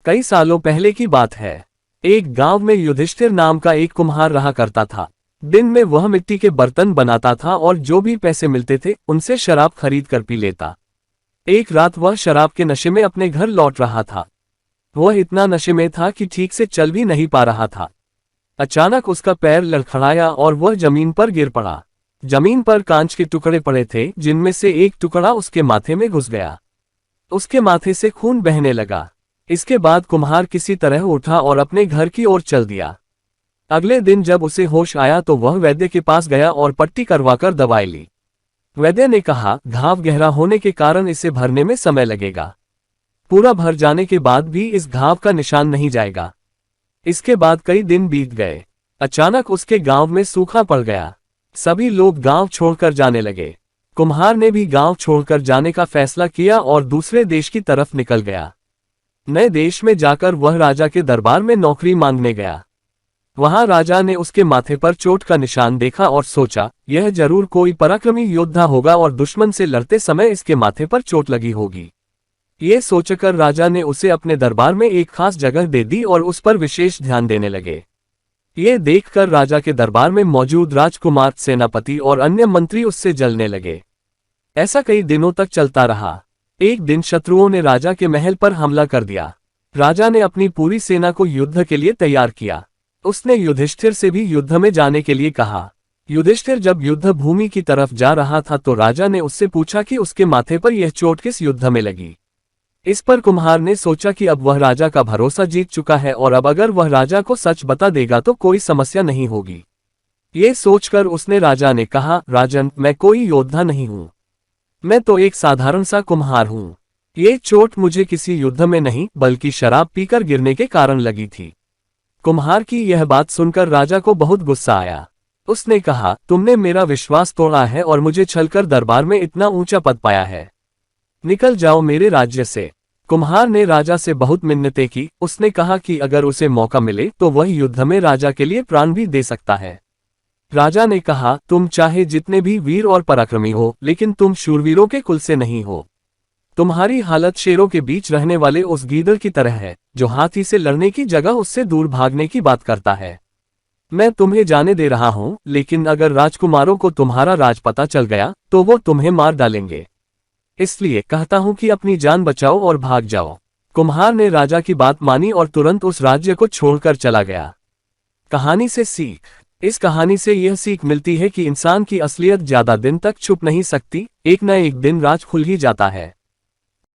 कई सालों पहले की बात है। एक गांव में युधिष्ठिर नाम का एक कुम्हार रहा करता था। दिन में वह मिट्टी के बर्तन बनाता था और जो भी पैसे मिलते थे उनसे शराब खरीद कर पी लेता। एक रात वह शराब के नशे में अपने घर लौट रहा था। वह इतना नशे में था कि ठीक से चल भी नहीं पा रहा था। अचानक उसका पैर लड़खड़ाया और वह जमीन पर गिर पड़ा। जमीन पर कांच के टुकड़े पड़े थे, जिनमें से एक टुकड़ा उसके माथे में घुस गया। उसके माथे से खून बहने लगा। इसके बाद कुम्हार किसी तरह उठा और अपने घर की ओर चल दिया। अगले दिन जब उसे होश आया तो वह वैद्य के पास गया और पट्टी करवाकर दवाई ली। वैद्य ने कहा, घाव गहरा होने के कारण इसे भरने में समय लगेगा। पूरा भर जाने के बाद भी इस घाव का निशान नहीं जाएगा। इसके बाद कई दिन बीत गए। अचानक उसके गांव में सूखा पड़ गया। सभी लोग गांव छोड़कर जाने लगे। कुम्हार ने भी गांव छोड़कर जाने का फैसला किया और दूसरे देश की तरफ निकल गया। नए देश में जाकर वह राजा के दरबार में नौकरी मांगने गया। वहां राजा ने उसके माथे पर चोट का निशान देखा और सोचा, यह जरूर कोई पराक्रमी योद्धा होगा और दुश्मन से लड़ते समय इसके माथे पर चोट लगी होगी। ये सोचकर राजा ने उसे अपने दरबार में एक खास जगह दे दी और उस पर विशेष ध्यान देने लगे। ये देखकर राजा के दरबार में मौजूद राजकुमार, सेनापति और अन्य मंत्री उससे जलने लगे। ऐसा कई दिनों तक चलता रहा। एक दिन शत्रुओं ने राजा के महल पर हमला कर दिया। राजा ने अपनी पूरी सेना को युद्ध के लिए तैयार किया। उसने युधिष्ठिर से भी युद्ध में जाने के लिए कहा। युधिष्ठिर जब युद्ध भूमि की तरफ जा रहा था तो राजा ने उससे पूछा कि उसके माथे पर यह चोट किस युद्ध में लगी। इस पर कुम्हार ने सोचा कि अब वह राजा का भरोसा जीत चुका है और अब अगर वह राजा को सच बता देगा तो कोई समस्या नहीं होगी। ये सोचकर उसने राजा ने कहा, राजन, मैं कोई योद्धा नहीं हूं। मैं तो एक साधारण सा कुम्हार हूं। ये चोट मुझे किसी युद्ध में नहीं बल्कि शराब पीकर गिरने के कारण लगी थी। कुम्हार की यह बात सुनकर राजा को बहुत गुस्सा आया। उसने कहा, तुमने मेरा विश्वास तोड़ा है और मुझे छलकर दरबार में इतना ऊंचा पद पाया है। निकल जाओ मेरे राज्य से। कुम्हार ने राजा से बहुत मिन्नतें की। उसने कहा कि अगर उसे मौका मिले तो वह युद्ध में राजा के लिए प्राण भी दे सकता है। राजा ने कहा, तुम चाहे जितने भी वीर और पराक्रमी हो, लेकिन तुम शूरवीरों के कुल से नहीं हो। तुम्हारी हालत शेरों के बीच रहने वाले उस गीदड़ की तरह है, जो हाथी से लड़ने की जगह उससे दूर भागने की बात करता है। मैं तुम्हें जाने दे रहा हूं, लेकिन अगर राजकुमारों को तुम्हारा राज पता चल गया तो वो तुम्हें मार डालेंगे। इसलिए कहता हूं कि अपनी जान बचाओ और भाग जाओ। कुम्हार ने राजा की बात मानी और तुरंत उस राज्य को छोड़कर चला गया। कहानी से सीख। इस कहानी से यह सीख मिलती है कि इंसान की असलियत ज्यादा दिन तक छुप नहीं सकती, एक न एक दिन राज खुल ही जाता है।